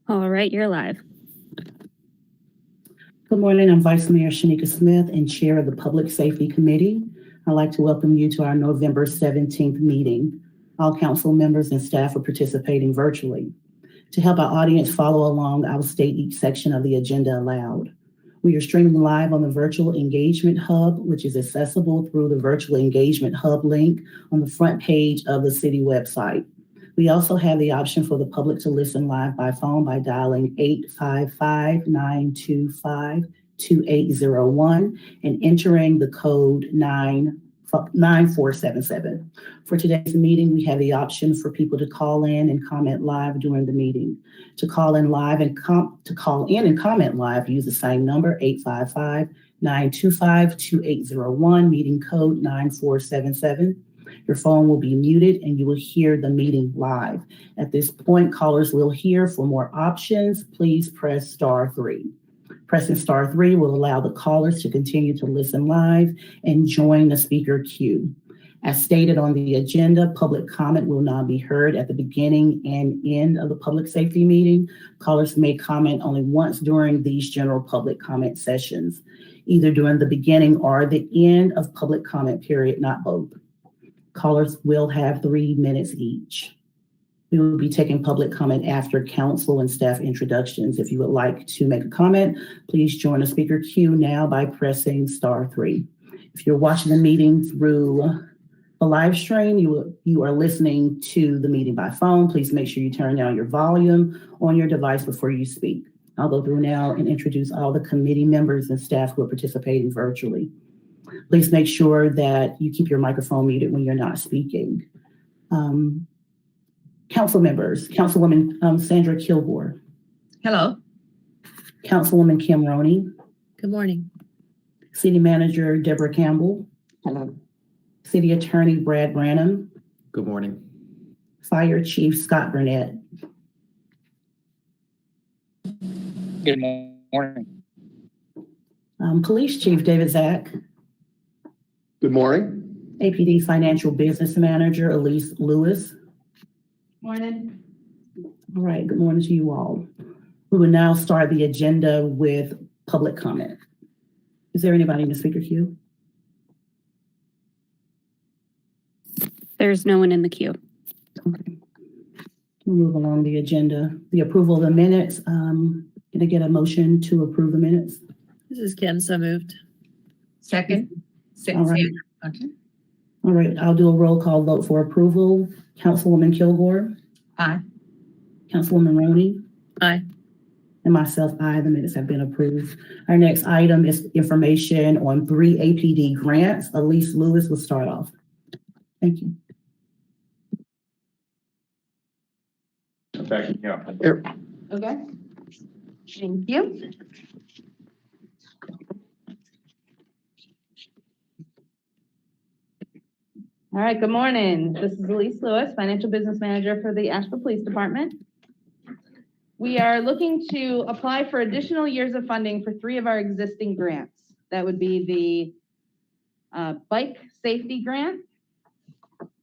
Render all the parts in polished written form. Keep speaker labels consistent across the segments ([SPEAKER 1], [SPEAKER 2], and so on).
[SPEAKER 1] All right, you're live.
[SPEAKER 2] Good morning. I'm Vice Mayor Shanika Smith and Chair of the Public Safety Committee. I'd like to welcome you to our November 17th meeting. All council members and staff are participating virtually. To help our audience follow along, I will state each section of the agenda aloud. We are streaming live on the Virtual Engagement Hub, which is accessible through the Virtual Engagement Hub link on the front page of the city website. We also have the option for the public to listen live by phone by dialing 855-925-2801 and entering the code 9477. For today's meeting, we have the option for people to call in and comment live during the meeting. To call in and comment live, use the same number, 855-925-2801, meeting code 9477. Your phone will be muted and you will hear the meeting live. At this point, callers will hear. For more options, please press *3. Pressing *3 will allow the callers to continue to listen live and join the speaker queue. As stated on the agenda, public comment will not be heard at the beginning and end of the public safety meeting. Callers may comment only once during these general public comment sessions, either during the beginning or the end of public comment period, not both. Callers will have 3 minutes each. We will be taking public comment after council and staff introductions. If you would like to make a comment, please join the speaker queue now by pressing *3. If you're watching the meeting through a live stream, you are listening to the meeting by phone. Please make sure you turn down your volume on your device before you speak. I'll go through now and introduce all the committee members and staff who are participating virtually. Please make sure that you keep your microphone muted when you're not speaking. Council members, Councilwoman Sandra Kilgore.
[SPEAKER 3] Hello.
[SPEAKER 2] Councilwoman Kim Roney.
[SPEAKER 3] Good morning.
[SPEAKER 2] City Manager Deborah Campbell.
[SPEAKER 3] Hello.
[SPEAKER 2] City Attorney Brad Branham.
[SPEAKER 4] Good morning.
[SPEAKER 2] Fire Chief Scott Burnett.
[SPEAKER 5] Good morning.
[SPEAKER 2] Police Chief David Zach.
[SPEAKER 4] Good morning.
[SPEAKER 2] APD Financial Business Manager Elise Lewis.
[SPEAKER 3] Morning.
[SPEAKER 2] All right, good morning to you all. We will now start the agenda with public comment. Is there anybody in the speaker queue?
[SPEAKER 1] There's no one in the queue.
[SPEAKER 2] Okay. We'll move along the agenda. The approval of the minutes. Can I get a motion to approve the minutes?
[SPEAKER 3] This is Kim, so moved. Second.
[SPEAKER 2] All right.
[SPEAKER 3] Okay.
[SPEAKER 2] All right, I'll do a roll call vote for approval. Councilwoman Kilgore.
[SPEAKER 3] Aye.
[SPEAKER 2] Councilwoman Roney.
[SPEAKER 3] Aye.
[SPEAKER 2] And myself, aye. The minutes have been approved. Our next item is information on 3 APD grants. Elise Lewis will start off. Thank you.
[SPEAKER 5] Backing you up.
[SPEAKER 3] Okay. Thank you. All right, good morning. This is Elise Lewis, Financial Business Manager for the Asheville Police Department. We are looking to apply for additional years of funding for 3 of our existing grants. That would be the Bike Safety Grant,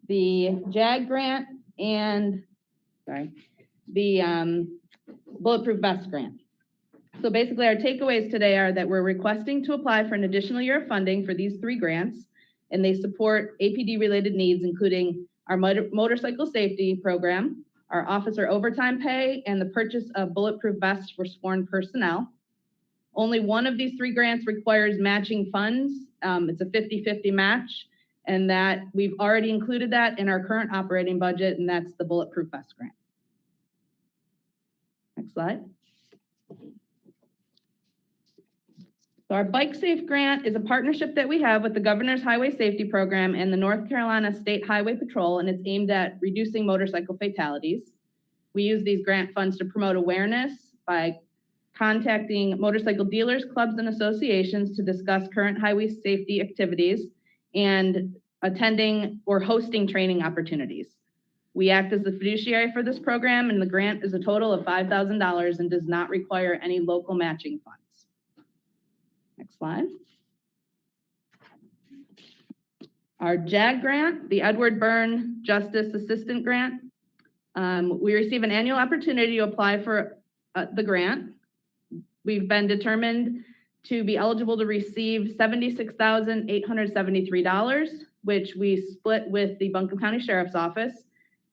[SPEAKER 3] the JAG Grant, and the Bulletproof Vest Grant. So basically our takeaways today are that we're requesting to apply for an additional year of funding for these 3 grants, and they support APD related needs, including our motorcycle safety program, our officer overtime pay, and the purchase of bulletproof vests for sworn personnel. Only one of these 3 grants requires matching funds. It's a 50-50 match, and that we've already included that in our current operating budget, and that's the Bulletproof Vest Grant. Next slide. So our Bike Safe Grant is a partnership that we have with the Governor's Highway Safety Program and the North Carolina State Highway Patrol, and it's aimed at reducing motorcycle fatalities. We use these grant funds to promote awareness by contacting motorcycle dealers, clubs, and associations to discuss current highway safety activities and attending or hosting training opportunities. We act as the fiduciary for this program, and the grant is a total of $5,000 and does not require any local matching funds. Next slide. Our JAG grant, the Edward Byrne Justice Assistant Grant. We receive an annual opportunity to apply for the grant. We've been determined to be eligible to receive $76,873, which we split with the Buncombe County Sheriff's Office.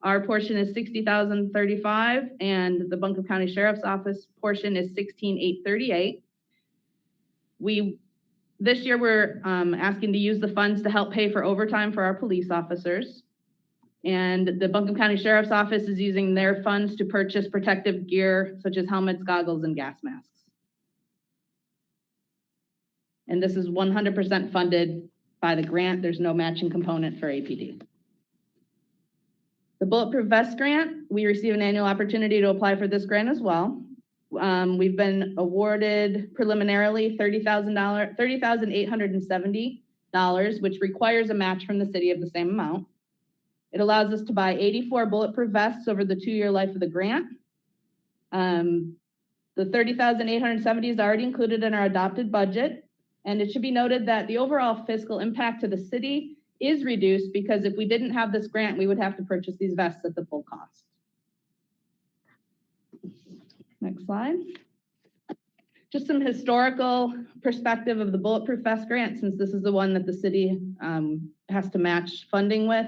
[SPEAKER 3] Our portion is $60,035, and the Buncombe County Sheriff's Office portion is $16,838. This year we're asking to use the funds to help pay for overtime for our police officers. And the Buncombe County Sheriff's Office is using their funds to purchase protective gear such as helmets, goggles, and gas masks. And this is 100% funded by the grant. There's no matching component for APD. The Bulletproof Vest Grant, we receive an annual opportunity to apply for this grant as well. We've been awarded preliminarily $30,870, which requires a match from the city of the same amount. It allows us to buy 84 bulletproof vests over the 2-year life of the grant. The $30,870 is already included in our adopted budget. And it should be noted that the overall fiscal impact to the city is reduced because if we didn't have this grant, we would have to purchase these vests at the full cost. Next slide. Just some historical perspective of the Bulletproof Vest Grant, since this is the one that the city has to match funding with.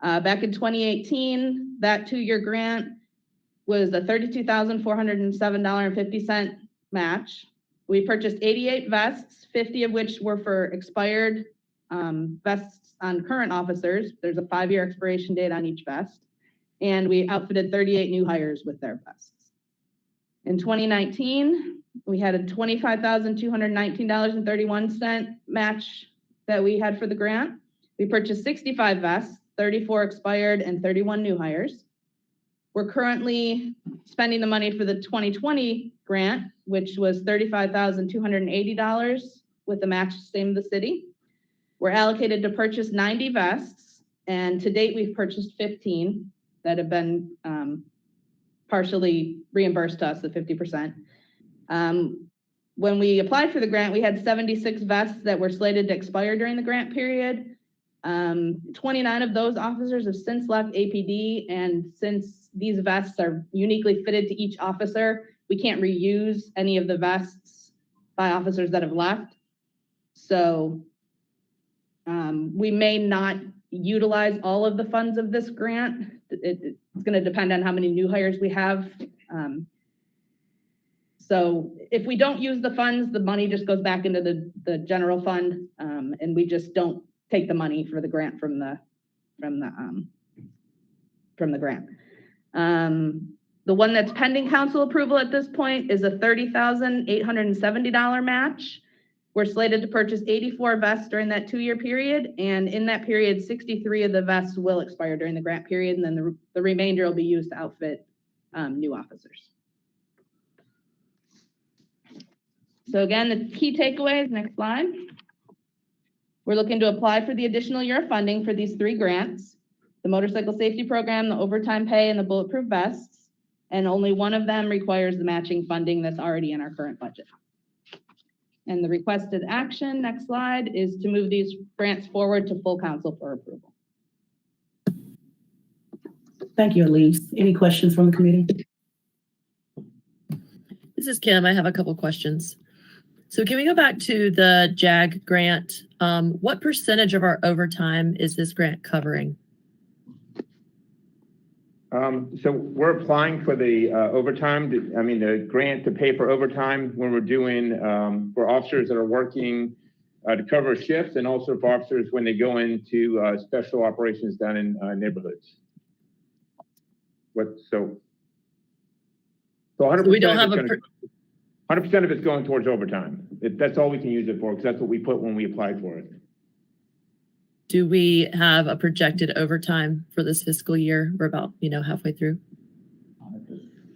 [SPEAKER 3] Back in 2018, that 2-year grant was a $32,407.50 match. We purchased 88 vests, 50 of which were for expired vests on current officers. There's a 5-year expiration date on each vest. And we outfitted 38 new hires with their vests. In 2019, we had a $25,219.31 match that we had for the grant. We purchased 65 vests, 34 expired, and 31 new hires. We're currently spending the money for the 2020 grant, which was $35,280 with the match same the city. We're allocated to purchase 90 vests, and to date we've purchased 15 that have been partially reimbursed to us at 50%. When we applied for the grant, we had 76 vests that were slated to expire during the grant period. 29 of those officers have since left APD, and since these vests are uniquely fitted to each officer, we can't reuse any of the vests by officers that have left. So we may not utilize all of the funds of this grant. It's going to depend on how many new hires we have. So if we don't use the funds, the money just goes back into the general fund, and we just don't take the money for the grant from the grant. The one that's pending council approval at this point is a $30,870 match. We're slated to purchase 84 vests during that 2-year period, and in that period, 63 of the vests will expire during the grant period, and then the remainder will be used to outfit new officers. So again, the key takeaways, next slide. We're looking to apply for the additional year of funding for these 3 grants: the motorcycle safety program, the overtime pay, and the bulletproof vests. And only one of them requires the matching funding that's already in our current budget. And the requested action, next slide, is to move these grants forward to full council for approval.
[SPEAKER 2] Thank you, Elise. Any questions from the committee?
[SPEAKER 1] This is Kim. I have a couple questions. So can we go back to the JAG grant? What percentage of our overtime is this grant covering?
[SPEAKER 6] So we're applying for the overtime, the grant to pay for overtime when we're doing for officers that are working to cover shifts, and also for officers when they go into special operations down in neighborhoods. So 100%.
[SPEAKER 1] So we don't have
[SPEAKER 6] 100% of it's going towards overtime. That's all we can use it for, because that's what we put when we applied for it.
[SPEAKER 1] Do we have a projected overtime for this fiscal year? We're about, halfway through.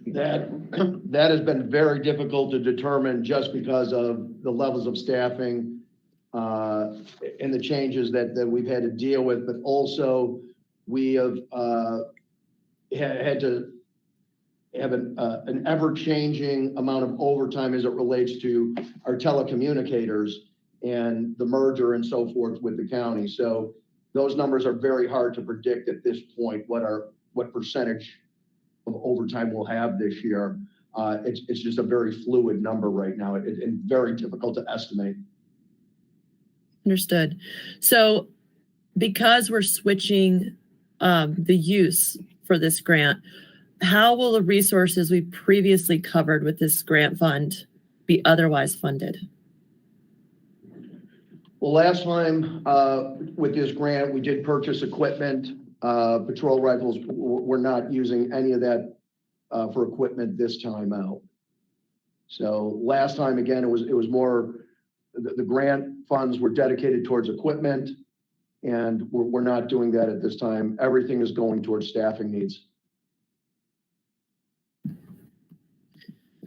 [SPEAKER 7] That has been very difficult to determine just because of the levels of staffing and the changes that we've had to deal with, but also we have had to have an ever-changing amount of overtime as it relates to our telecommunicators and the merger and so forth with the county. So those numbers are very hard to predict at this point, what percentage of overtime we'll have this year. It's just a very fluid number right now and very difficult to estimate.
[SPEAKER 1] Understood. So because we're switching the use for this grant, how will the resources we previously covered with this grant fund be otherwise funded?
[SPEAKER 7] Well, last time with this grant, we did purchase equipment, patrol rifles. We're not using any of that for equipment this time out. So last time, again, it was more, the grant funds were dedicated towards equipment, and we're not doing that at this time. Everything is going towards staffing needs.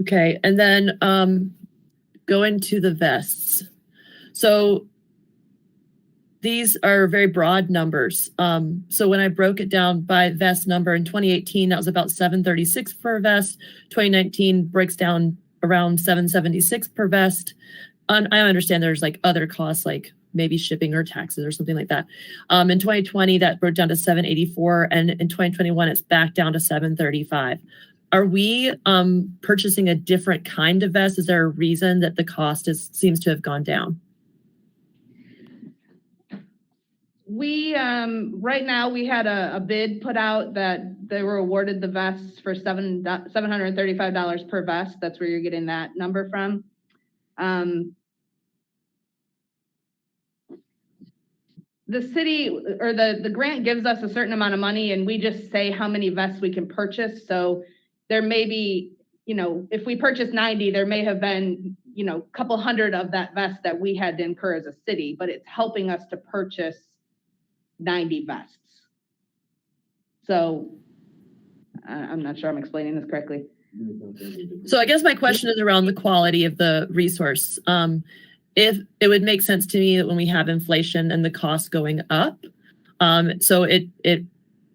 [SPEAKER 1] Okay, and then going to the vests. So these are very broad numbers. So when I broke it down by vest number in 2018, that was about $736 per vest. 2019 breaks down around $776 per vest. I understand there's like other costs, like maybe shipping or taxes or something like that. In 2020, that broke down to $784, and in 2021, it's back down to $735. Are we purchasing a different kind of vest? Is there a reason that the cost seems to have gone down?
[SPEAKER 3] We, right now, we had a bid put out that they were awarded the vests for $735 per vest. That's where you're getting that number from. The city or the grant gives us a certain amount of money, and we just say how many vests we can purchase. So there may be, if we purchase 90, there may have been, a couple hundred of that vest that we had to incur as a city, but it's helping us to purchase 90 vests. So I'm not sure I'm explaining this correctly.
[SPEAKER 1] So I guess my question is around the quality of the resource. If it would make sense to me that when we have inflation and the cost going up, so it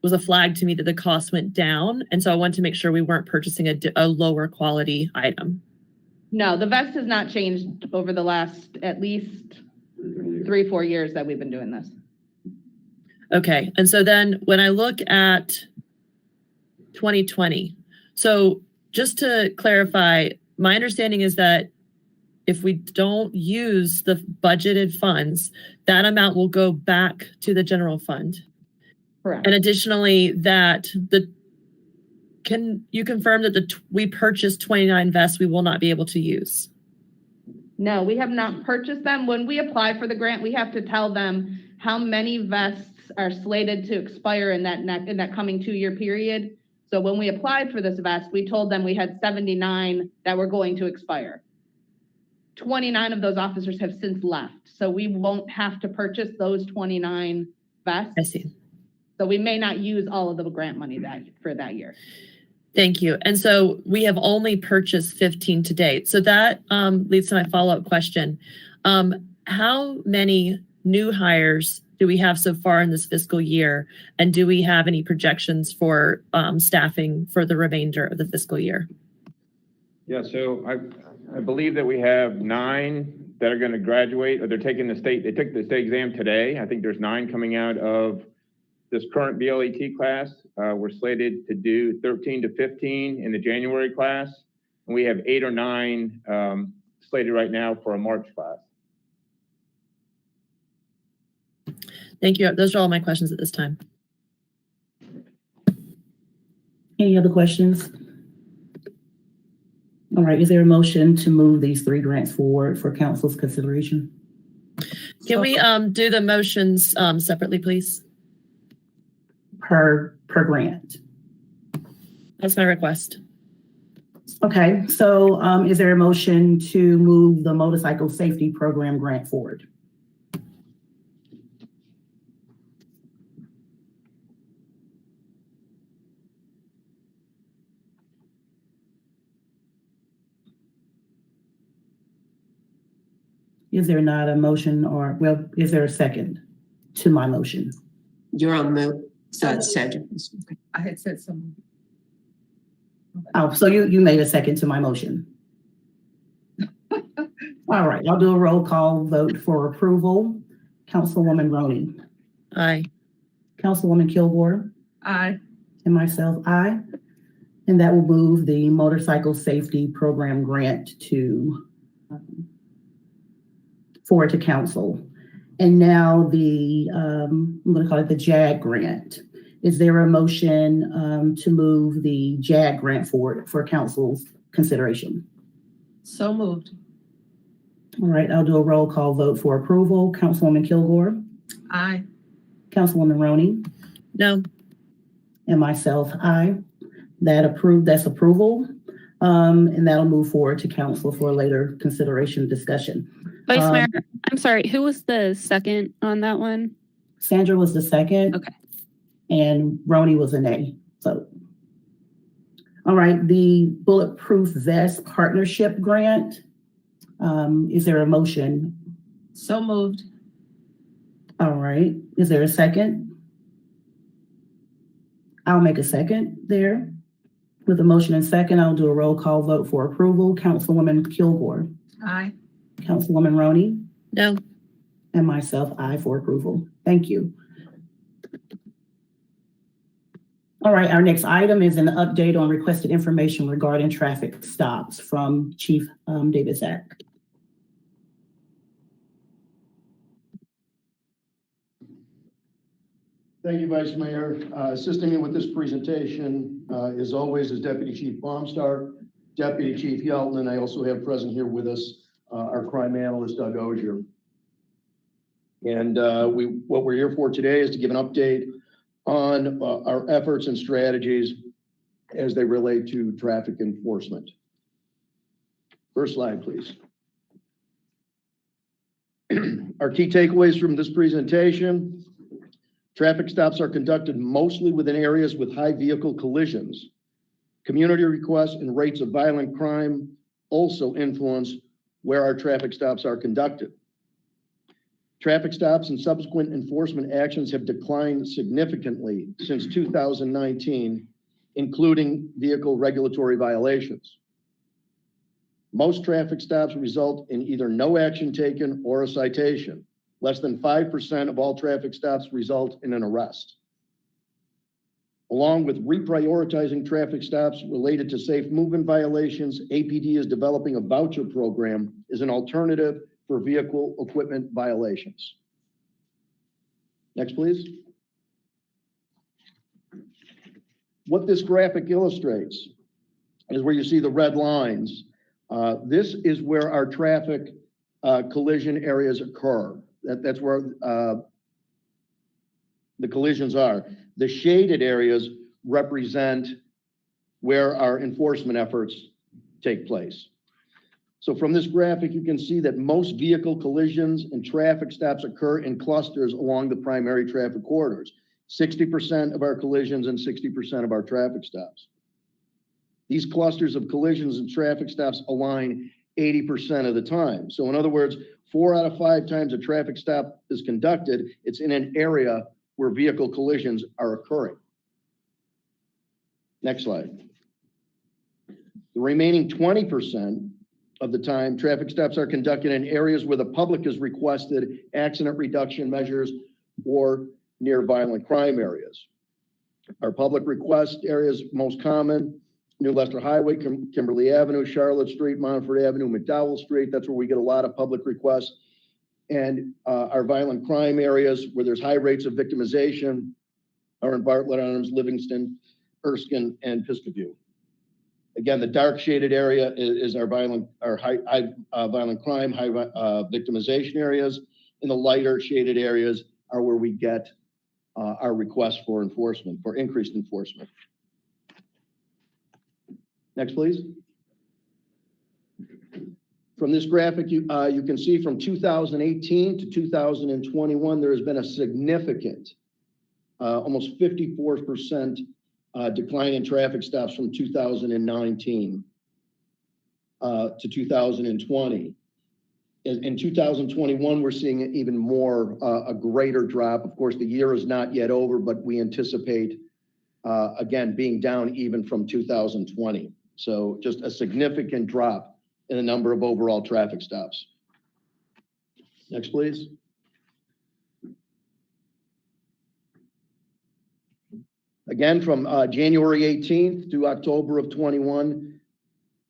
[SPEAKER 1] was a flag to me that the cost went down. And so I wanted to make sure we weren't purchasing a lower quality item.
[SPEAKER 3] No, the vest has not changed over the last at least 3-4 years that we've been doing this.
[SPEAKER 1] Okay. And so then when I look at 2020, so just to clarify, my understanding is that if we don't use the budgeted funds, that amount will go back to the general fund.
[SPEAKER 3] Correct.
[SPEAKER 1] And additionally, can you confirm that we purchased 29 vests we will not be able to use?
[SPEAKER 3] No, we have not purchased them. When we apply for the grant, we have to tell them how many vests are slated to expire in that coming 2-year period. So when we applied for this vest, we told them we had 79 that were going to expire. 29 of those officers have since left. So we won't have to purchase those 29 vests.
[SPEAKER 1] I see.
[SPEAKER 3] So we may not use all of the grant money for that year.
[SPEAKER 1] Thank you. And so we have only purchased 15 to date. So that leads to my follow-up question. How many new hires do we have so far in this fiscal year? And do we have any projections for staffing for the remainder of the fiscal year?
[SPEAKER 6] Yeah, so I believe that we have 9 that are going to graduate, or they took the state exam today. I think there's 9 coming out of this current BLET class. We're slated to do 13 to 15 in the January class. And we have 8 or 9 slated right now for a March class.
[SPEAKER 1] Thank you. Those are all my questions at this time.
[SPEAKER 2] Any other questions? All right, is there a motion to move these 3 grants forward for council's consideration?
[SPEAKER 1] Can we do the motions separately, please?
[SPEAKER 2] Per grant.
[SPEAKER 1] That's my request.
[SPEAKER 2] Okay, so is there a motion to move the motorcycle safety program grant forward? Is there not a motion is there a second to my motion?
[SPEAKER 8] You're on mute. So it's said.
[SPEAKER 9] I had said something.
[SPEAKER 2] Oh, so you made a second to my motion. All right, I'll do a roll call vote for approval. Councilwoman Roney.
[SPEAKER 1] Aye.
[SPEAKER 2] Councilwoman Kilgore.
[SPEAKER 9] Aye.
[SPEAKER 2] And myself, aye. And that will move the motorcycle safety program grant to forward to council. And now I'm going to call it the JAG grant. Is there a motion to move the JAG grant forward for council's consideration?
[SPEAKER 9] So moved.
[SPEAKER 2] All right, I'll do a roll call vote for approval. Councilwoman Kilgore,
[SPEAKER 9] Aye.
[SPEAKER 2] Councilwoman Roney,
[SPEAKER 1] No.
[SPEAKER 2] and myself, aye. That's approval. And that'll move forward to council for a later consideration discussion.
[SPEAKER 10] Vice Mayor, I'm sorry, who was the second on that one?
[SPEAKER 2] Sandra was the second.
[SPEAKER 10] Okay.
[SPEAKER 2] And Roney was an A vote. All right, the Bulletproof Vest Partnership Grant. Is there a motion?
[SPEAKER 9] So moved.
[SPEAKER 2] All right, is there a second? I'll make a second there. With a motion and second, I'll do a roll call vote for approval. Councilwoman Kilgore,
[SPEAKER 9] Aye.
[SPEAKER 2] Councilwoman Roney,
[SPEAKER 1] No.
[SPEAKER 2] and myself, aye for approval. Thank you. All right, our next item is an update on requested information regarding traffic stops from Chief David Zach.
[SPEAKER 7] Thank you, Vice Mayor. Assisting me with this presentation, as always, is Deputy Chief Baumstar, Deputy Chief Yelton, and I also have present here with us our crime analyst, Doug Ogier. And what we're here for today is to give an update on our efforts and strategies as they relate to traffic enforcement. First slide, please. Our key takeaways from this presentation: traffic stops are conducted mostly within areas with high vehicle collisions. Community requests and rates of violent crime also influence where our traffic stops are conducted. Traffic stops and subsequent enforcement actions have declined significantly since 2019, including vehicle regulatory violations. Most traffic stops result in either no action taken or a citation. Less than 5% of all traffic stops result in an arrest. Along with reprioritizing traffic stops related to safe movement violations, APD is developing a voucher program as an alternative for vehicle equipment violations. Next, please. What this graphic illustrates is where you see the red lines. This is where our traffic collision areas occur. That's where the collisions are. The shaded areas represent where our enforcement efforts take place. So from this graphic, you can see that most vehicle collisions and traffic stops occur in clusters along the primary traffic corridors. 60% of our collisions and 60% of our traffic stops. These clusters of collisions and traffic stops align 80% of the time. So in other words, 4 out of 5 times a traffic stop is conducted, it's in an area where vehicle collisions are occurring. Next slide. The remaining 20% of the time, traffic stops are conducted in areas where the public has requested accident reduction measures or near violent crime areas. Our public request areas most common: New Leicester Highway, Kimberly Avenue, Charlotte Street, Montford Avenue, McDowell Street. That's where we get a lot of public requests. And our violent crime areas where there's high rates of victimization are in Bartlett Arms, Livingston, Erskine, and Piscataway. Again, the dark shaded area is our high violent crime, high victimization areas, and the lighter shaded areas are where we get our requests for enforcement, for increased enforcement. Next, please. From this graphic, you can see from 2018 to 2021, there has been a significant, almost 54% decline in traffic stops from 2019 to 2020. In 2021, we're seeing even more, a greater drop. Of course, the year is not yet over, but we anticipate, again, being down even from 2020. So just a significant drop in the number of overall traffic stops. Next, please. Again, from January 18th to October of 21,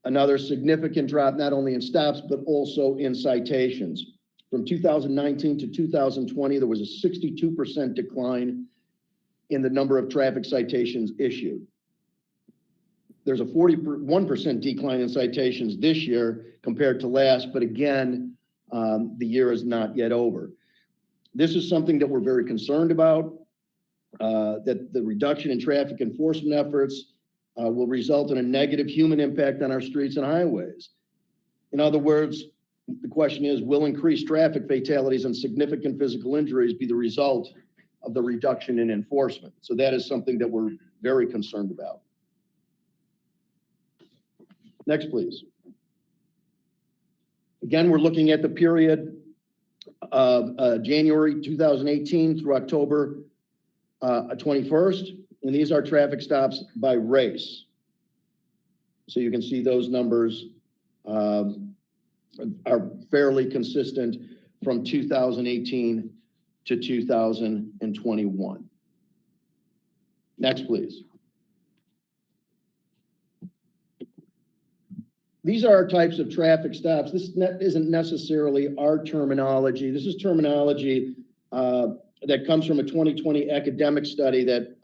[SPEAKER 7] another significant drop, not only in stops, but also in citations. From 2019 to 2020, there was a 62% decline in the number of traffic citations issued. There's a 41% decline in citations this year compared to last, but again, the year is not yet over. This is something that we're very concerned about, that the reduction in traffic enforcement efforts will result in a negative human impact on our streets and highways. In other words, the question is, will increased traffic fatalities and significant physical injuries be the result of the reduction in enforcement? So that is something that we're very concerned about. Next, please. Again, we're looking at the period of January 2018 through October 21st, and these are traffic stops by race. So you can see those numbers are fairly consistent from 2018 to 2021. Next, please. These are our types of traffic stops. This isn't necessarily our terminology. This is terminology that comes from a 2020 academic study that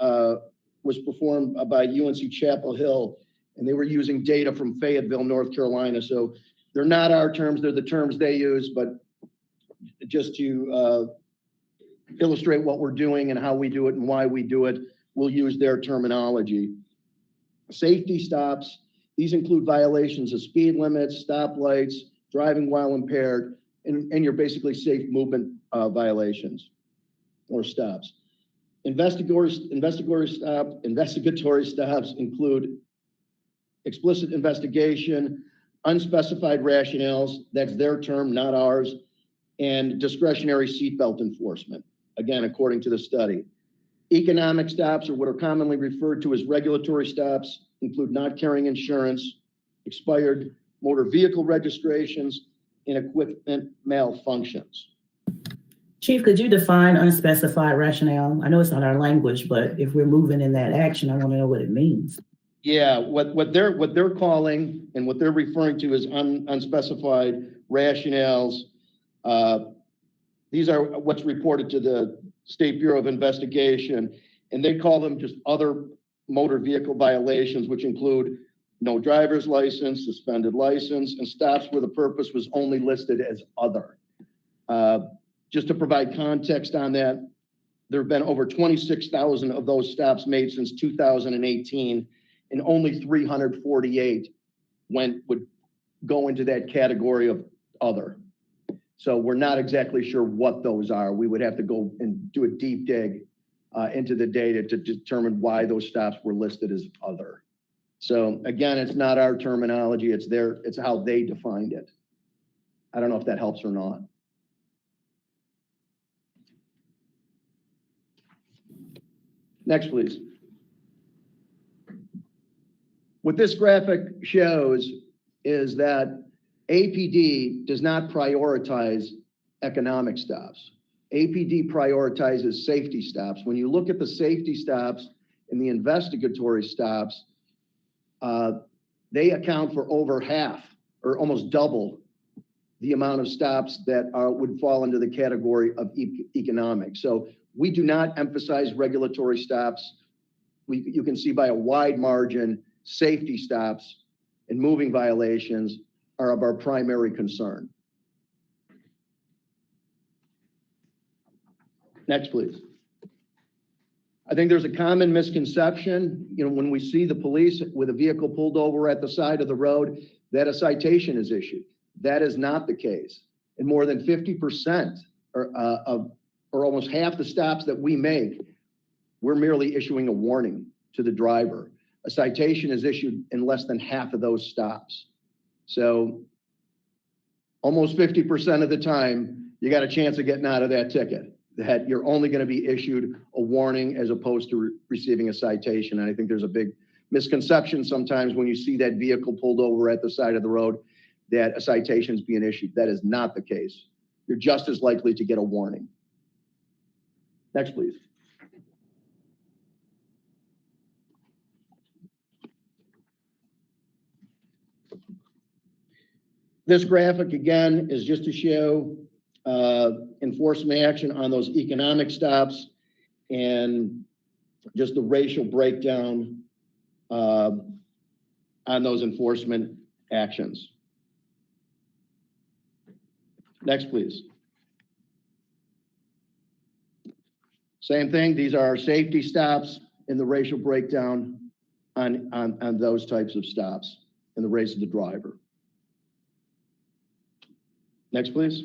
[SPEAKER 7] was performed by UNC Chapel Hill, and they were using data from Fayetteville, North Carolina. So they're not our terms, they're the terms they use, but just to illustrate what we're doing and how we do it and why we do it, we'll use their terminology. Safety stops. These include violations of speed limits, stoplights, driving while impaired, and your basically safe movement violations or stops. Investigatory stops include explicit investigation, unspecified rationales, that's their term, not ours, and discretionary seatbelt enforcement, again, according to the study. Economic stops, or what are commonly referred to as regulatory stops, include not carrying insurance, expired motor vehicle registrations, and equipment malfunctions.
[SPEAKER 2] Chief, could you define unspecified rationale? I know it's not our language, but if we're moving in that action, I want to know what it means.
[SPEAKER 7] Yeah, what they're calling and what they're referring to as unspecified rationales. These are what's reported to the State Bureau of Investigation, and they call them just other motor vehicle violations, which include no driver's license, suspended license, and stops where the purpose was only listed as other. Just to provide context on that, there have been over 26,000 of those stops made since 2018, and only 348 would go into that category of other. So we're not exactly sure what those are. We would have to go and do a deep dig into the data to determine why those stops were listed as other. So again, it's not our terminology, it's how they defined it. I don't know if that helps or not. Next, please. What this graphic shows is that APD does not prioritize economic stops. APD prioritizes safety stops. When you look at the safety stops and the investigatory stops, they account for over half or almost double the amount of stops that would fall into the category of economic. So we do not emphasize regulatory stops. You can see by a wide margin, safety stops and moving violations are of our primary concern. Next, please. I think there's a common misconception, when we see the police with a vehicle pulled over at the side of the road, that a citation is issued. That is not the case. And more than 50% or almost half the stops that we make, we're merely issuing a warning to the driver. A citation is issued in less than half of those stops. So almost 50% of the time, you got a chance of getting out of that ticket, that you're only going to be issued a warning as opposed to receiving a citation. And I think there's a big misconception sometimes when you see that vehicle pulled over at the side of the road that a citation is being issued. That is not the case. You're just as likely to get a warning. Next, please. This graphic, again, is just to show enforcement action on those economic stops and just the racial breakdown on those enforcement actions. Next, please. Same thing, these are our safety stops and the racial breakdown on those types of stops and the race of the driver. Next, please.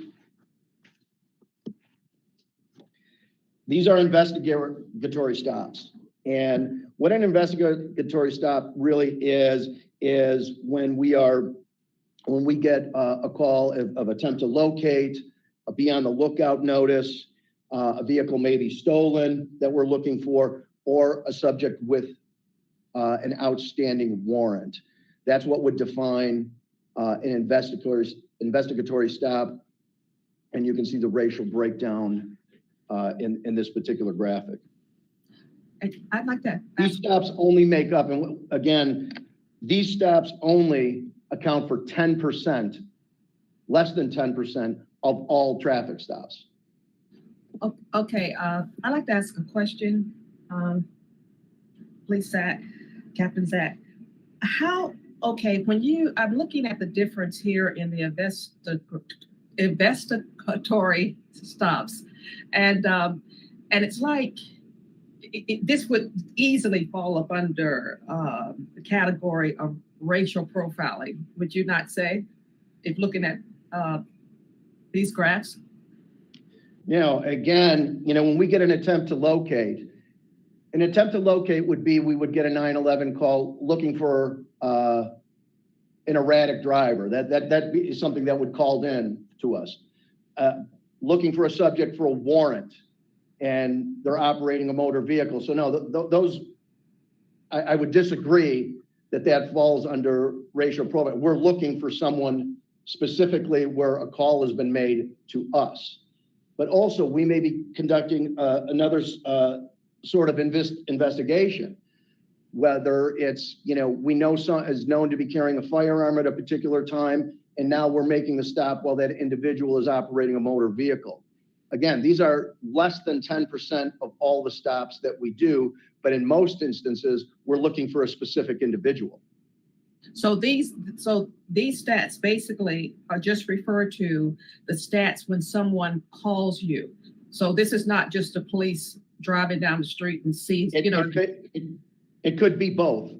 [SPEAKER 7] These are investigatory stops. And what an investigatory stop really is when we get a call of attempt to locate, be on the lookout notice, a vehicle may be stolen that we're looking for, or a subject with an outstanding warrant. That's what would define an investigatory stop. And you can see the racial breakdown in this particular graphic.
[SPEAKER 9] I'd like that.
[SPEAKER 7] These stops only make up, and again, these stops only account for 10%, less than 10% of all traffic stops.
[SPEAKER 9] Okay, I'd like to ask a question. Please, Zach, Captain Zach. I'm looking at the difference here in the investigatory stops, and it's like, this would easily fall up under the category of racial profiling, would you not say, if looking at these graphs?
[SPEAKER 7] Again, when we get an attempt to locate would be, we would get a 911 call looking for an erratic driver. That'd be something that would called in to us. Looking for a subject for a warrant, and they're operating a motor vehicle. So no, those, I would disagree that falls under racial profiling. We're looking for someone specifically where a call has been made to us. But also, we may be conducting another sort of investigation, whether it's, we know someone is known to be carrying a firearm at a particular time, and now we're making the stop while that individual is operating a motor vehicle. Again, these are less than 10% of all the stops that we do, but in most instances, we're looking for a specific individual.
[SPEAKER 9] So these stats basically are just referred to the stats when someone calls you. So this is not just the police driving down the street and sees,
[SPEAKER 7] It could be both.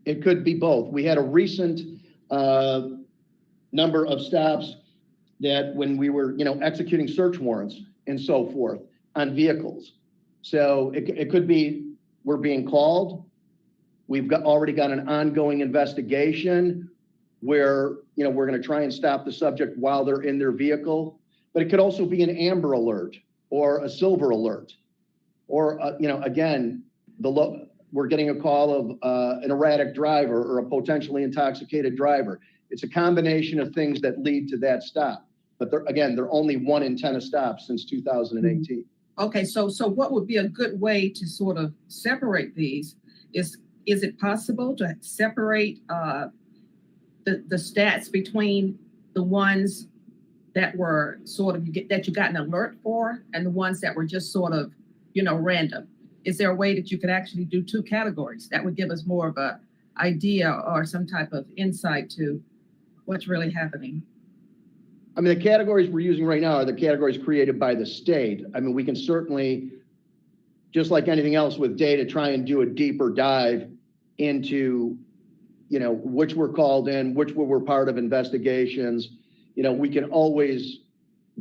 [SPEAKER 7] It could be both. We had a recent number of stops that when we were, executing search warrants and so forth on vehicles. So it could be we're being called. We've already got an ongoing investigation where, we're going to try and stop the subject while they're in their vehicle. But it could also be an amber alert or a silver alert. Or, again, we're getting a call of an erratic driver or a potentially intoxicated driver. It's a combination of things that lead to that stop. But they're only 1 in 10 stops since 2018.
[SPEAKER 9] Okay, so what would be a good way to sort of separate these? Is it possible to separate the stats between the ones that were sort of that you got an alert for and the ones that were just sort of, random? Is there a way that you could actually do 2 categories that would give us more of a idea or some type of insight to what's really happening?
[SPEAKER 7] I mean, the categories we're using right now are the categories created by the state. I mean, we can certainly, just like anything else with data, try and do a deeper dive into, which were called in, which were part of investigations. We can always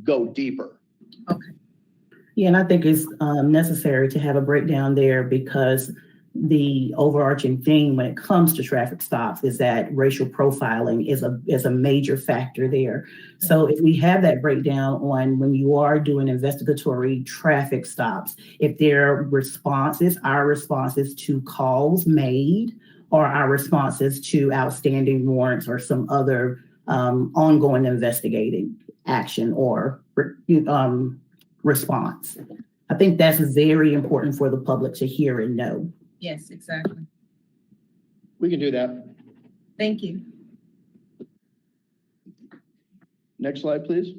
[SPEAKER 7] go deeper.
[SPEAKER 9] Okay.
[SPEAKER 2] Yeah, and I think it's necessary to have a breakdown there because the overarching theme when it comes to traffic stops is that racial profiling is a major factor there. So if we have that breakdown on when you are doing investigatory traffic stops, if their responses, our responses to calls made, or our responses to outstanding warrants or some other ongoing investigating action or response. I think that's very important for the public to hear and know.
[SPEAKER 9] Yes, exactly.
[SPEAKER 7] We can do that.
[SPEAKER 9] Thank you.
[SPEAKER 7] Next slide, please.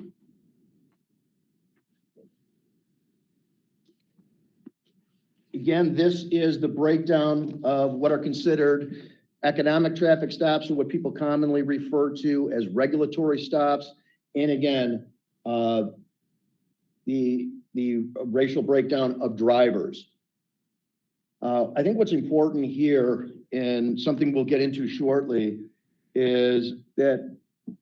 [SPEAKER 7] Again, this is the breakdown of what are considered economic traffic stops, or what people commonly refer to as regulatory stops. And again, the racial breakdown of drivers. I think what's important here, and something we'll get into shortly, is that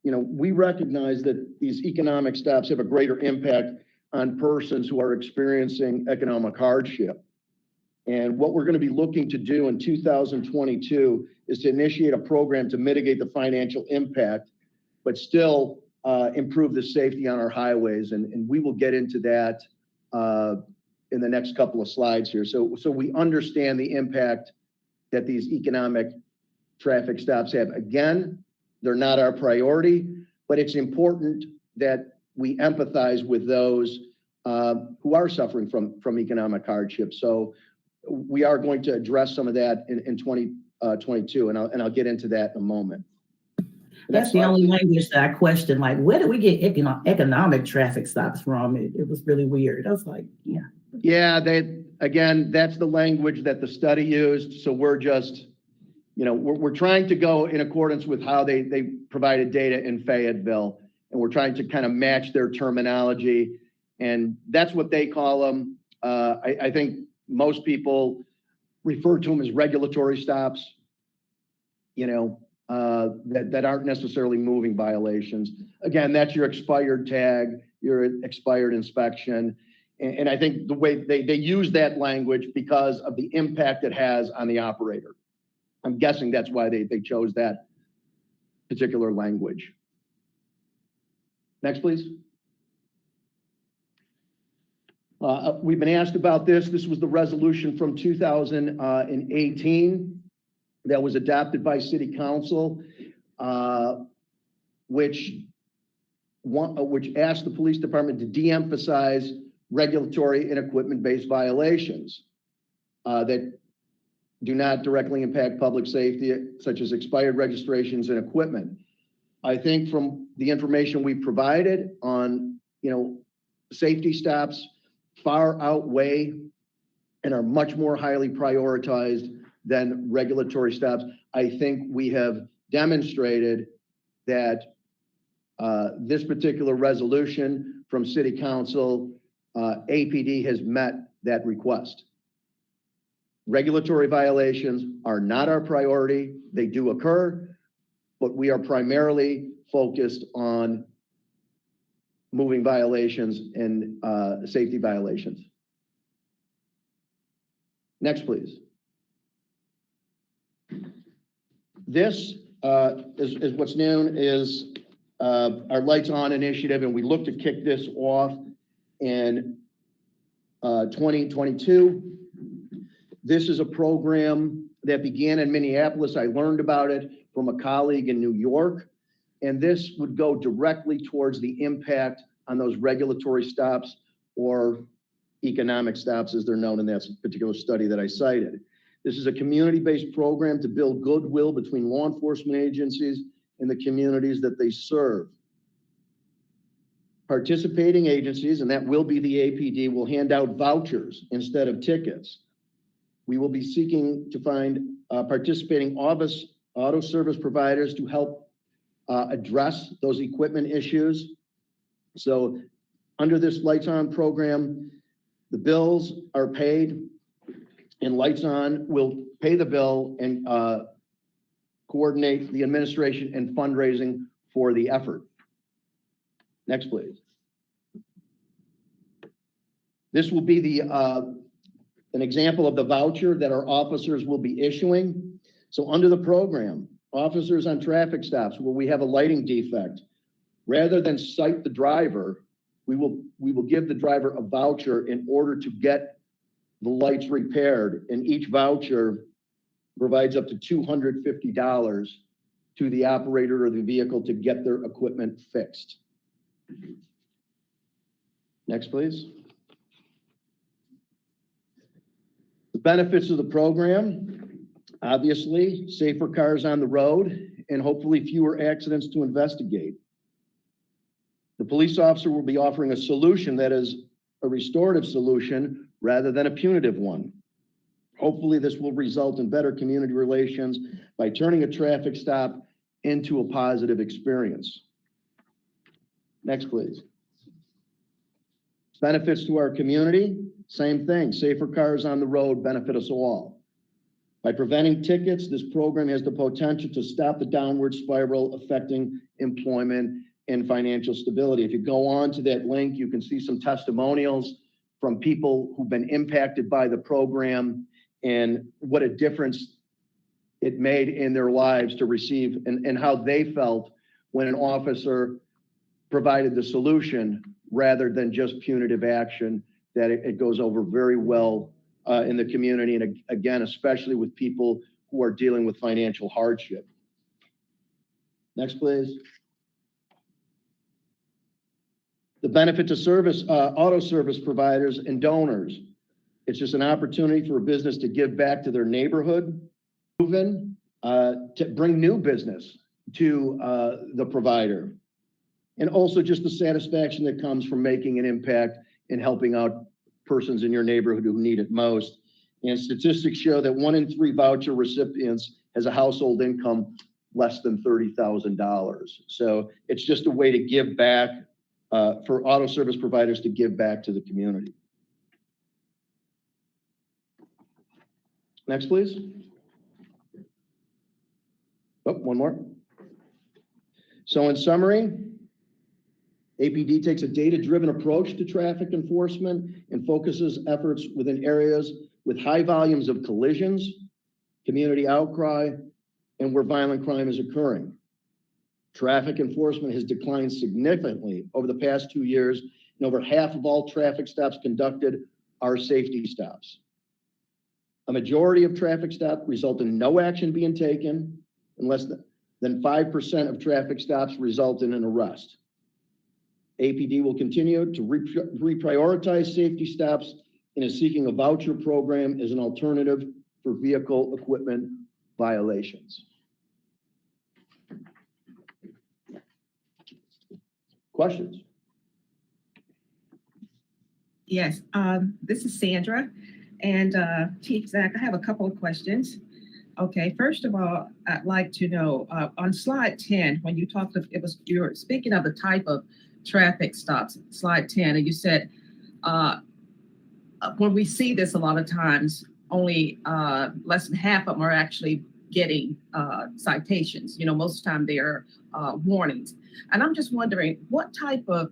[SPEAKER 7] we recognize that these economic stops have a greater impact on persons who are experiencing economic hardship. And what we're going to be looking to do in 2022 is to initiate a program to mitigate the financial impact, but still improve the safety on our highways. And we will get into that in the next couple of slides here. So we understand the impact that these economic traffic stops have. Again, they're not our priority, but it's important that we empathize with those who are suffering from economic hardship. So we are going to address some of that in 2022, and I'll get into that in a moment.
[SPEAKER 2] That's the only language that I question. Like, where do we get economic traffic stops from? It was really weird. I was like, yeah.
[SPEAKER 7] Yeah, that's the language that the study used. So we're just, we're trying to go in accordance with how they provided data in Fayetteville, and we're trying to kind of match their terminology, and that's what they call them. I think most people refer to them as regulatory stops, that aren't necessarily moving violations. Again, that's your expired tag, your expired inspection. And I think the way they use that language because of the impact it has on the operator. I'm guessing that's why they chose that particular language. Next, please. We've been asked about this. This was the resolution from 2018 that was adopted by City Council, which asked the police department to de-emphasize regulatory and equipment-based violations that do not directly impact public safety, such as expired registrations and equipment. I think from the information we provided on, safety stops far outweigh and are much more highly prioritized than regulatory stops. I think we have demonstrated that this particular resolution from City Council, APD has met that request. Regulatory violations are not our priority. They do occur, but we are primarily focused on moving violations and safety violations. Next, please. This is what's known as our Lights On initiative, and we look to kick this off in 2022. This is a program that began in Minneapolis. I learned about it from a colleague in New York, and this would go directly towards the impact on those regulatory stops or economic stops, as they're known in that particular study that I cited. This is a community-based program to build goodwill between law enforcement agencies and the communities that they serve. Participating agencies, and that will be the APD, will hand out vouchers instead of tickets. We will be seeking to find participating auto service providers to help address those equipment issues. So under this Lights On program, the bills are paid, and Lights On will pay the bill and coordinate the administration and fundraising for the effort. Next, please. This will be an example of the voucher that our officers will be issuing. So under the program, officers on traffic stops where we have a lighting defect, rather than cite the driver, we will give the driver a voucher in order to get the lights repaired, and each voucher provides up to $250 to the operator of the vehicle to get their equipment fixed. Next, please. The benefits of the program, obviously, safer cars on the road and hopefully fewer accidents to investigate. The police officer will be offering a solution that is a restorative solution rather than a punitive one. Hopefully, this will result in better community relations by turning a traffic stop into a positive experience. Next, please. Benefits to our community, same thing. Safer cars on the road benefit us all. By preventing tickets, this program has the potential to stop the downward spiral affecting employment and financial stability. If you go on to that link, you can see some testimonials from people who've been impacted by the program and what a difference it made in their lives to receive and how they felt when an officer provided the solution rather than just punitive action, that it goes over very well in the community. And again, especially with people who are dealing with financial hardship. Next, please. The benefit to service, auto service providers and donors. It's just an opportunity for a business to give back to their neighborhood, to bring new business to the provider. And also just the satisfaction that comes from making an impact and helping out persons in your neighborhood who need it most. And statistics show that 1 in 3 voucher recipients has a household income less than $30,000. So it's just a way to give back for auto service providers to give back to the community. Next, please. Oh, one more. So in summary, APD takes a data-driven approach to traffic enforcement and focuses efforts within areas with high volumes of collisions, community outcry, and where violent crime is occurring. Traffic enforcement has declined significantly over the past 2 years, and over half of all traffic stops conducted are safety stops. A majority of traffic stops result in no action being taken, and less than 5% of traffic stops result in an arrest. APD will continue to reprioritize safety stops and is seeking a voucher program as an alternative for vehicle equipment violations. Questions?
[SPEAKER 9] Yes, this is Sandra, and Chief Zach, I have a couple of questions. Okay, first of all, I'd like to know on slide 10, when you talked of you were speaking of the type of traffic stops, slide 10, and you said when we see this a lot of times, only less than half of them are actually getting citations. You know, most of the time they're warnings. And I'm just wondering what type of,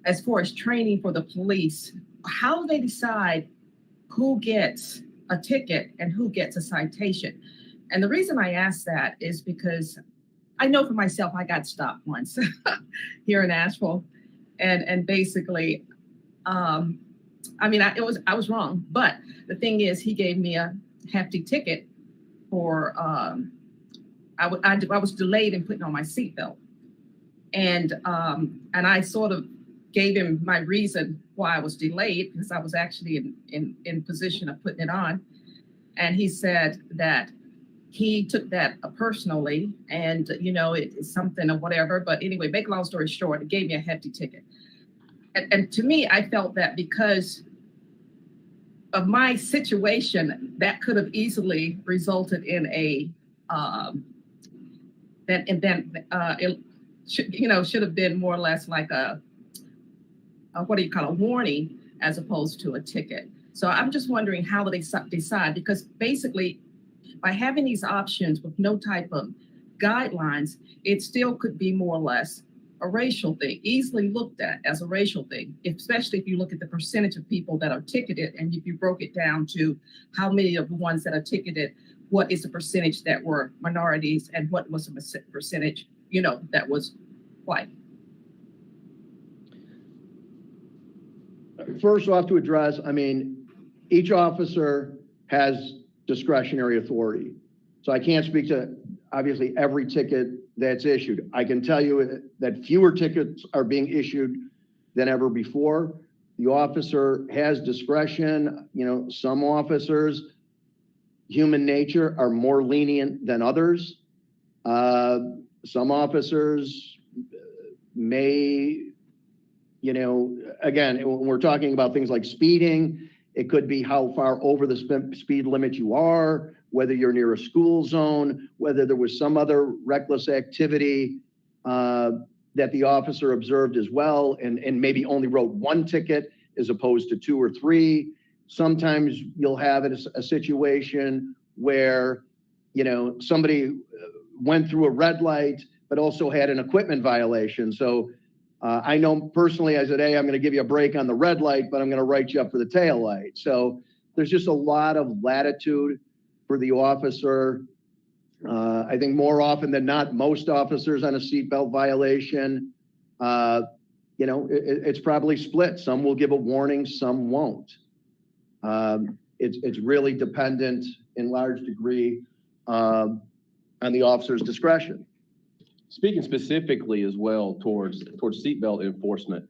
[SPEAKER 9] as far as training for the police, how do they decide who gets a ticket and who gets a citation? And the reason I ask that is because I know for myself, I got stopped once here in Asheville, and basically, I mean, I was wrong, but the thing is, he gave me a hefty ticket for I was delayed in putting on my seatbelt, and I sort of gave him my reason why I was delayed, because I was actually in position of putting it on, and he said that he took that personally, and you know, it's something or whatever. But anyway, make a long story short, it gave me a hefty ticket. And to me, I felt that because of my situation, that could have easily resulted in a it should have been more or less like a what do you call a warning as opposed to a ticket. So I'm just wondering how do they decide, because basically, by having these options with no type of guidelines, it still could be more or less a racial thing, easily looked at as a racial thing, especially if you look at the percentage of people that are ticketed, and if you broke it down to how many of the ones that are ticketed, what is the percentage that were minorities and what was the percentage, you know, that was white.
[SPEAKER 7] First off, to address, I mean, each officer has discretionary authority. So I can't speak to, obviously, every ticket that's issued. I can tell you that fewer tickets are being issued than ever before. The officer has discretion. You know, some officers, human nature, are more lenient than others. Some officers may, again, when we're talking about things like speeding, it could be how far over the speed limit you are, whether you're near a school zone, whether there was some other reckless activity that the officer observed as well, and maybe only wrote one ticket as opposed to 2 or 3. Sometimes you'll have a situation where, somebody went through a red light, but also had an equipment violation. So I know personally, I said, hey, I'm going to give you a break on the red light, but I'm going to write you up for the tail light. So there's just a lot of latitude for the officer. I think more often than not, most officers on a seatbelt violation, it's probably split. Some will give a warning, some won't. It's really dependent in large degree on the officer's discretion.
[SPEAKER 11] Speaking specifically as well towards seatbelt enforcement,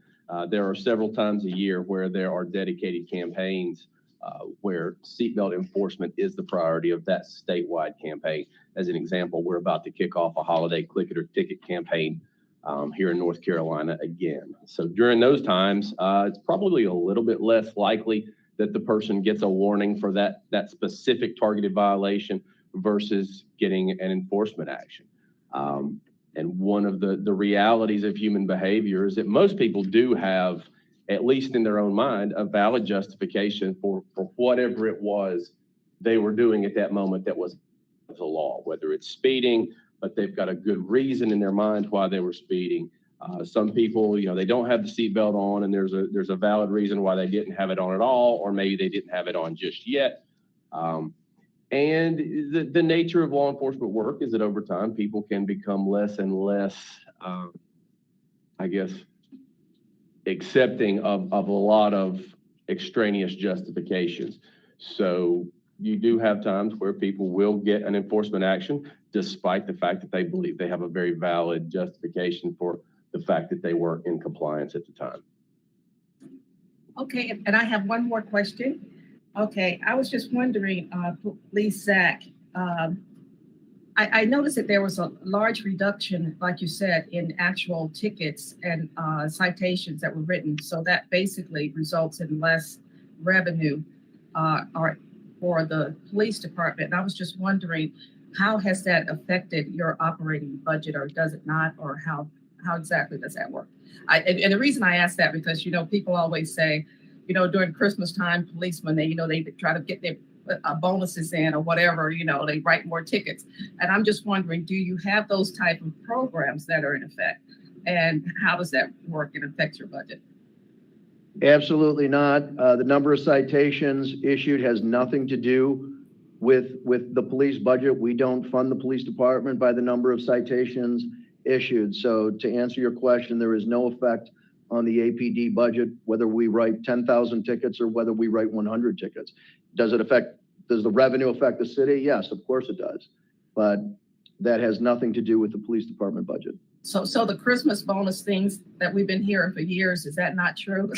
[SPEAKER 11] there are several times a year where there are dedicated campaigns where seatbelt enforcement is the priority of that statewide campaign. As an example, we're about to kick off a holiday click it or ticket campaign here in North Carolina again. So during those times, it's probably a little bit less likely that the person gets a warning for that specific targeted violation versus getting an enforcement action. And one of the realities of human behavior is that most people do have, at least in their own mind, a valid justification for whatever it was they were doing at that moment that was the law, whether it's speeding, but they've got a good reason in their mind why they were speeding. Some people, they don't have the seatbelt on, and there's a valid reason why they didn't have it on at all, or maybe they didn't have it on just yet. And the nature of law enforcement work is that over time, people can become less and less, accepting of a lot of extraneous justifications. So you do have times where people will get an enforcement action, despite the fact that they believe they have a very valid justification for the fact that they were in compliance at the time.
[SPEAKER 9] Okay, and I have one more question. Okay, I was just wondering, Police Zach, I noticed that there was a large reduction, like you said, in actual tickets and citations that were written. So that basically results in less revenue for the police department. And I was just wondering, how has that affected your operating budget, or does it not, or how exactly does that work? And the reason I ask that, because, people always say, during Christmas time, policemen, they try to get their bonuses in or whatever, they write more tickets. And I'm just wondering, do you have those type of programs that are in effect? And how does that work and affect your budget?
[SPEAKER 7] Absolutely not. The number of citations issued has nothing to do with the police budget. We don't fund the police department by the number of citations issued. So to answer your question, there is no effect on the APD budget, whether we write 10,000 tickets or whether we write 100 tickets. Does the revenue affect the city? Yes, of course it does. But that has nothing to do with the police department budget.
[SPEAKER 9] So the Christmas bonus things that we've been hearing for years, is that not true?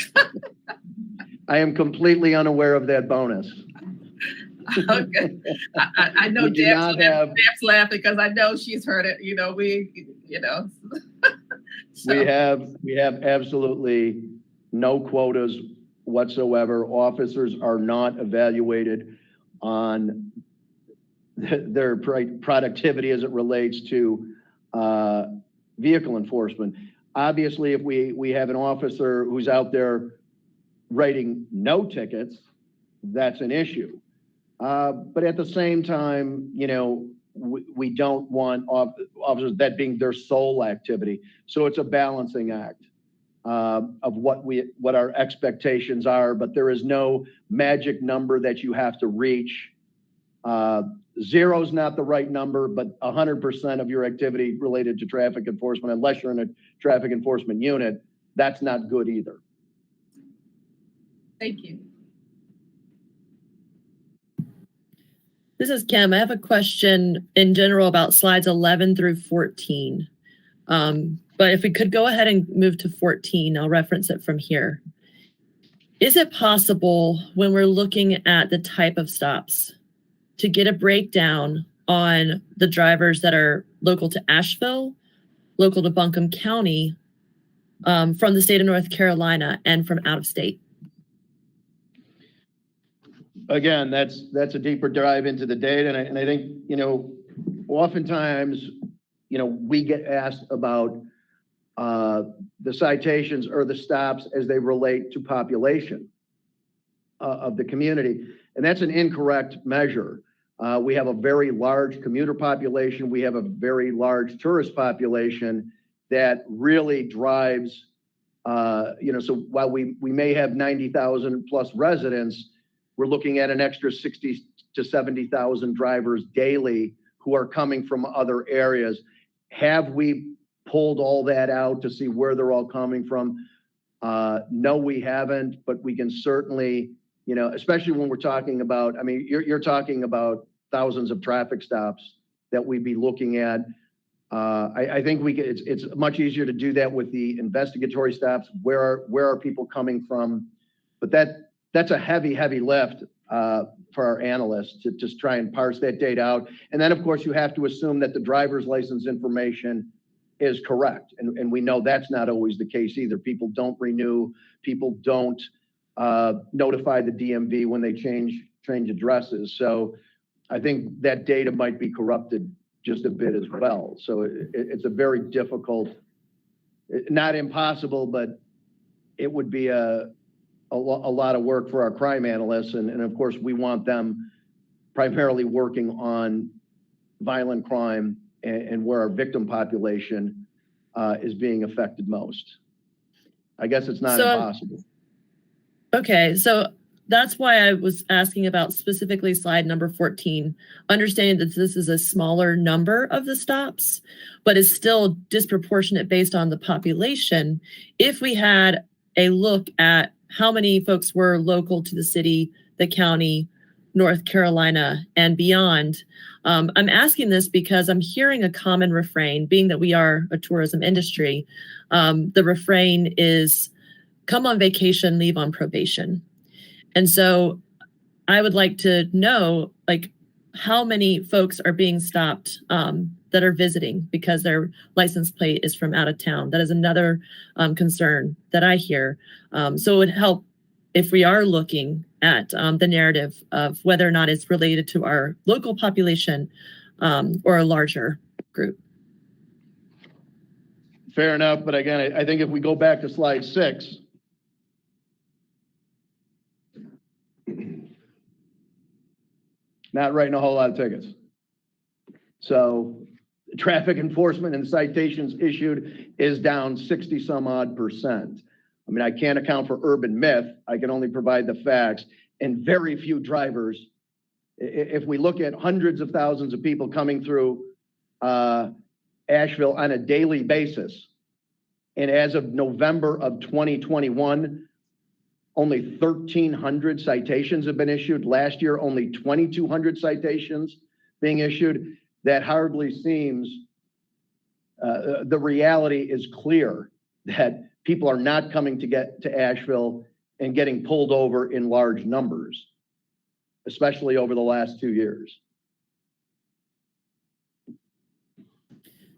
[SPEAKER 7] I am completely unaware of that bonus.
[SPEAKER 9] Okay. I know Deb's laughing because I know she's heard it. So.
[SPEAKER 7] We have absolutely no quotas whatsoever. Officers are not evaluated on their productivity as it relates to vehicle enforcement. Obviously, if we have an officer who's out there writing no tickets, that's an issue. But at the same time, we don't want officers that being their sole activity. So it's a balancing act of what our expectations are, but there is no magic number that you have to reach. 0 is not the right number, but 100% of your activity related to traffic enforcement, unless you're in a traffic enforcement unit, that's not good either.
[SPEAKER 9] Thank you.
[SPEAKER 1] This is Kim. I have a question in general about slides 11 through 14. But if we could go ahead and move to 14, I'll reference it from here. Is it possible, when we're looking at the type of stops, to get a breakdown on the drivers that are local to Asheville, local to Buncombe County, from the state of North Carolina and from out of state?
[SPEAKER 7] Again, that's a deeper dive into the data, and I think, oftentimes, we get asked about the citations or the stops as they relate to population of the community, and that's an incorrect measure. We have a very large commuter population. We have a very large tourist population that really drives, so while we may have 90,000 plus residents, we're looking at an extra 60 to 70,000 drivers daily who are coming from other areas. Have we pulled all that out to see where they're all coming from? No, we haven't, but we can certainly, especially when we're talking about, you're talking about thousands of traffic stops that we'd be looking at. I think it's much easier to do that with the investigatory stops. Where are people coming from? But that's a heavy lift for our analysts to just try and parse that data out. And then, of course, you have to assume that the driver's license information is correct. And we know that's not always the case either. People don't renew. People don't notify the DMV when they change addresses. So I think that data might be corrupted just a bit as well. So it's a very difficult, not impossible, but it would be a lot of work for our crime analysts. And of course, we want them primarily working on violent crime and where our victim population is being affected most. I guess it's not impossible.
[SPEAKER 1] Okay, so that's why I was asking about specifically slide number 14, understanding that this is a smaller number of the stops, but is still disproportionate based on the population. If we had a look at how many folks were local to the city, the county, North Carolina, and beyond. I'm asking this because I'm hearing a common refrain, being that we are a tourism industry. The refrain is, come on vacation, leave on probation. And so I would like to know, how many folks are being stopped that are visiting because their license plate is from out of town. That is another concern that I hear. So it would help if we are looking at the narrative of whether or not it's related to our local population or a larger group.
[SPEAKER 7] Fair enough, but again, I think if we go back to slide 6, not writing a whole lot of tickets. So traffic enforcement and citations issued is down 60 some odd %. I can't account for urban myth. I can only provide the facts, and very few drivers. If we look at hundreds of thousands of people coming through Asheville on a daily basis, and as of November of 2021, only 1,300 citations have been issued. Last year, only 2,200 citations being issued. That hardly seems, the reality is clear that people are not coming to get to Asheville and getting pulled over in large numbers, especially over the last 2 years.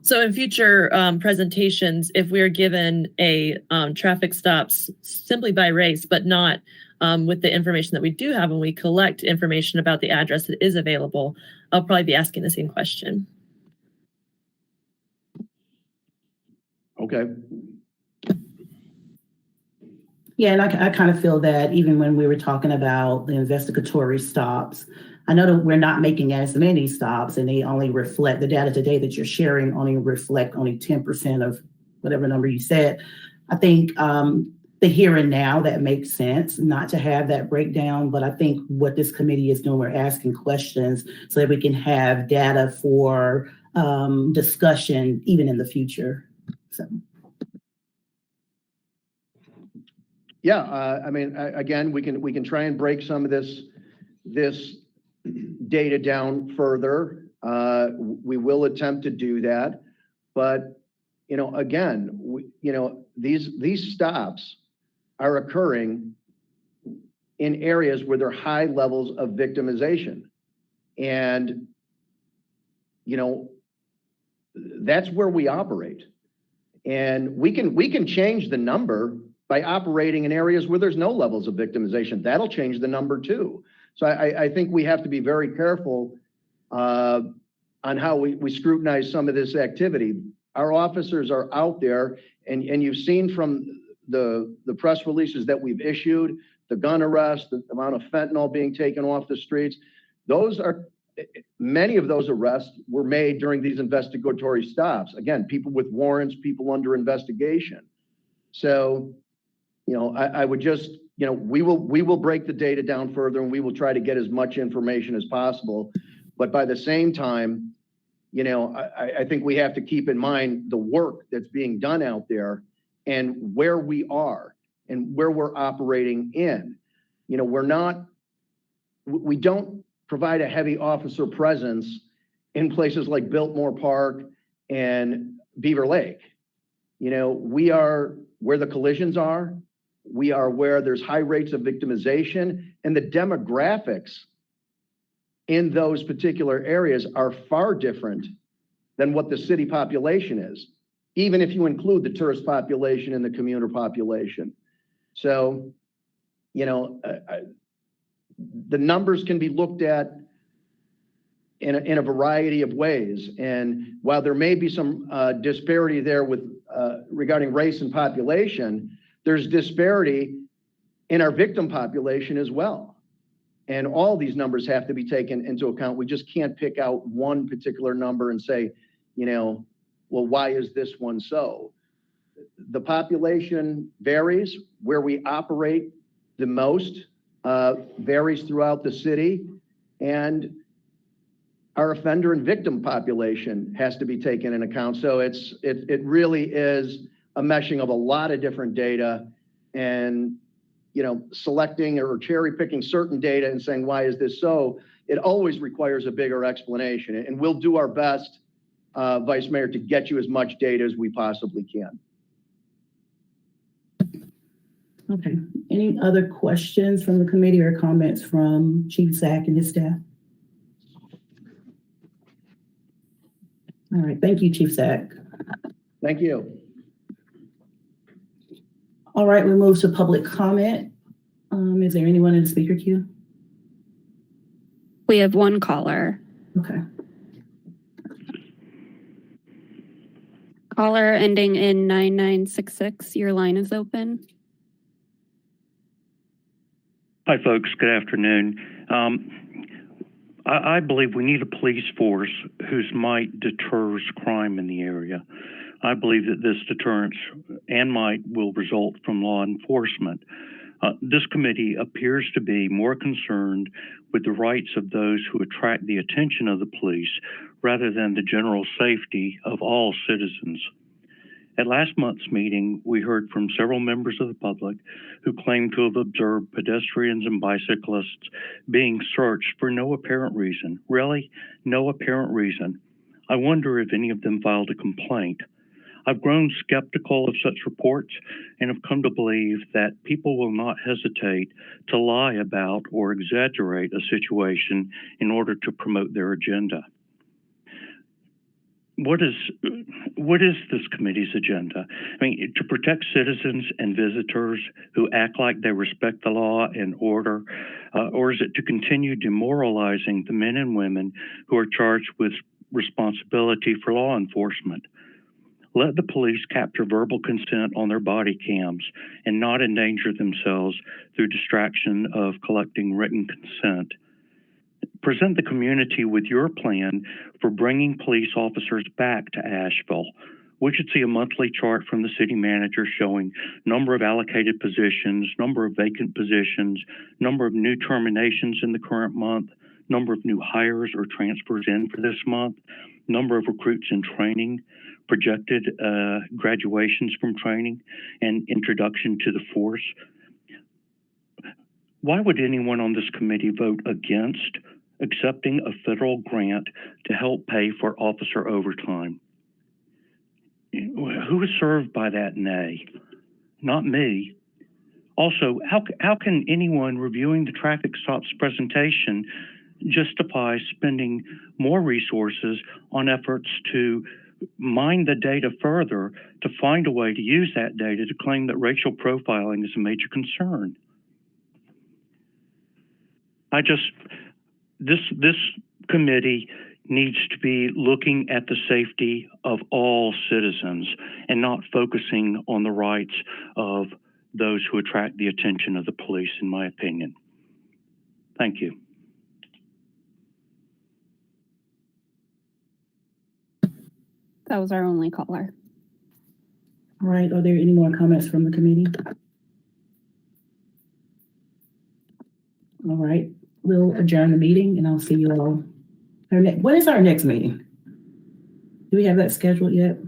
[SPEAKER 1] So in future presentations, if we're given a traffic stops simply by race, but not with the information that we do have, and we collect information about the address that is available, I'll probably be asking the same question.
[SPEAKER 7] Okay.
[SPEAKER 2] Yeah, and I kind of feel that even when we were talking about the investigatory stops, I know that we're not making as many stops, and they only reflect, the data today that you're sharing only reflect only 10% of whatever number you said. I think the here and now, that makes sense not to have that breakdown, but I think what this committee is doing, we're asking questions so that we can have data for discussion even in the future. So.
[SPEAKER 7] Yeah, again, we can try and break some of this data down further. We will attempt to do that, but again, these stops are occurring in areas where there are high levels of victimization, and that's where we operate. And we can change the number by operating in areas where there's no levels of victimization. That'll change the number too. So I think we have to be very careful on how we scrutinize some of this activity. Our officers are out there, and you've seen from the press releases that we've issued, the gun arrests, the amount of fentanyl being taken off the streets. Many of those arrests were made during these investigatory stops. Again, people with warrants, people under investigation. So, I would just, we will break the data down further, and we will try to get as much information as possible. But by the same time, I think we have to keep in mind the work that's being done out there and where we are and where we're operating in. We don't provide a heavy officer presence in places like Biltmore Park and Beaver Lake. We are where the collisions are. We are where there's high rates of victimization, and the demographics in those particular areas are far different than what the city population is, even if you include the tourist population and the commuter population. So, the numbers can be looked at in a variety of ways. And while there may be some disparity there with regarding race and population, there's disparity in our victim population as well. And all these numbers have to be taken into account. We just can't pick out one particular number and say, well, why is this one so? The population varies. Where we operate the most varies throughout the city, and our offender and victim population has to be taken into account. So it really is a meshing of a lot of different data, and selecting or cherry picking certain data and saying, why is this so? It always requires a bigger explanation, and we'll do our best, Vice Mayor, to get you as much data as we possibly can.
[SPEAKER 2] Okay. Any other questions from the committee or comments from Chief Zach and his staff? All right. Thank you, Chief Zach.
[SPEAKER 7] Thank you.
[SPEAKER 2] All right. We move to public comment. Is there anyone in the speaker queue?
[SPEAKER 10] We have one caller.
[SPEAKER 2] Okay.
[SPEAKER 10] Caller ending in 9966. Your line is open.
[SPEAKER 12] Hi, folks. Good afternoon. I believe we need a police force whose might deters crime in the area. I believe that this deterrence and might will result from law enforcement. This committee appears to be more concerned with the rights of those who attract the attention of the police rather than the general safety of all citizens. At last month's meeting, we heard from several members of the public who claimed to have observed pedestrians and bicyclists being searched for no apparent reason. Really, no apparent reason. I wonder if any of them filed a complaint. I've grown skeptical of such reports and have come to believe that people will not hesitate to lie about or exaggerate a situation in order to promote their agenda. What is this committee's agenda? I mean, to protect citizens and visitors who act like they respect the law and order, or is it to continue demoralizing the men and women who are charged with responsibility for law enforcement? Let the police capture verbal consent on their body cams and not endanger themselves through distraction of collecting written consent. Present the community with your plan for bringing police officers back to Asheville. We should see a monthly chart from the city manager showing number of allocated positions, number of vacant positions, number of new terminations in the current month, number of new hires or transfers in for this month, number of recruits in training, projected graduations from training, and introduction to the force. Why would anyone on this committee vote against accepting a federal grant to help pay for officer overtime? Who is served by that nay? Not me. Also, how can anyone reviewing the traffic stops presentation justify spending more resources on efforts to mine the data further to find a way to use that data to claim that racial profiling is a major concern. This committee needs to be looking at the safety of all citizens and not focusing on the rights of those who attract the attention of the police, in my opinion. Thank you.
[SPEAKER 10] That was our only caller.
[SPEAKER 2] All right, are there any more comments from the committee? All right, we'll adjourn the meeting and I'll see you all. When is our next meeting? Do we have that scheduled yet?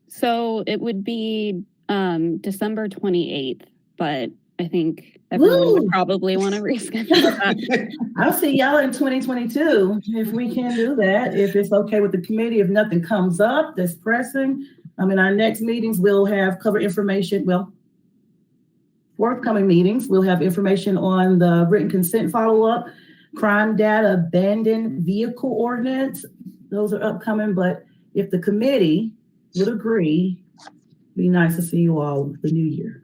[SPEAKER 10] So it would be December 28th, but I think everyone would probably want to reschedule that.
[SPEAKER 2] I'll see y'all in 2022 if we can do that, if it's okay with the committee, if nothing comes up that's pressing. Our next meetings will have cover information, forthcoming meetings, we'll have information on the written consent follow-up, crime data, abandoned vehicle ordinance. Those are upcoming, but if the committee would agree, it'd be nice to see you all the new year.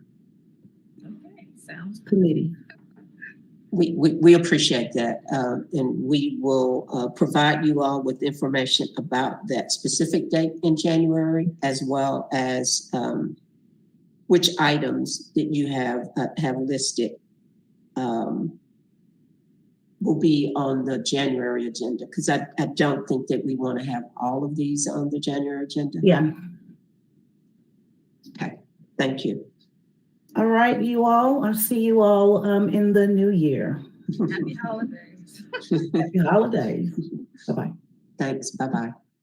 [SPEAKER 9] Okay, sounds good.
[SPEAKER 2] Committee.
[SPEAKER 8] We appreciate that, and we will provide you all with information about that specific date in January, as well as which items that you have listed will be on the January agenda, because I don't think that we want to have all of these on the January agenda.
[SPEAKER 2] Yeah.
[SPEAKER 8] Okay, thank you.
[SPEAKER 2] All right, you all. I'll see you all in the new year.
[SPEAKER 9] Happy holidays.
[SPEAKER 2] Happy holidays. Bye-bye.
[SPEAKER 8] Thanks. Bye-bye.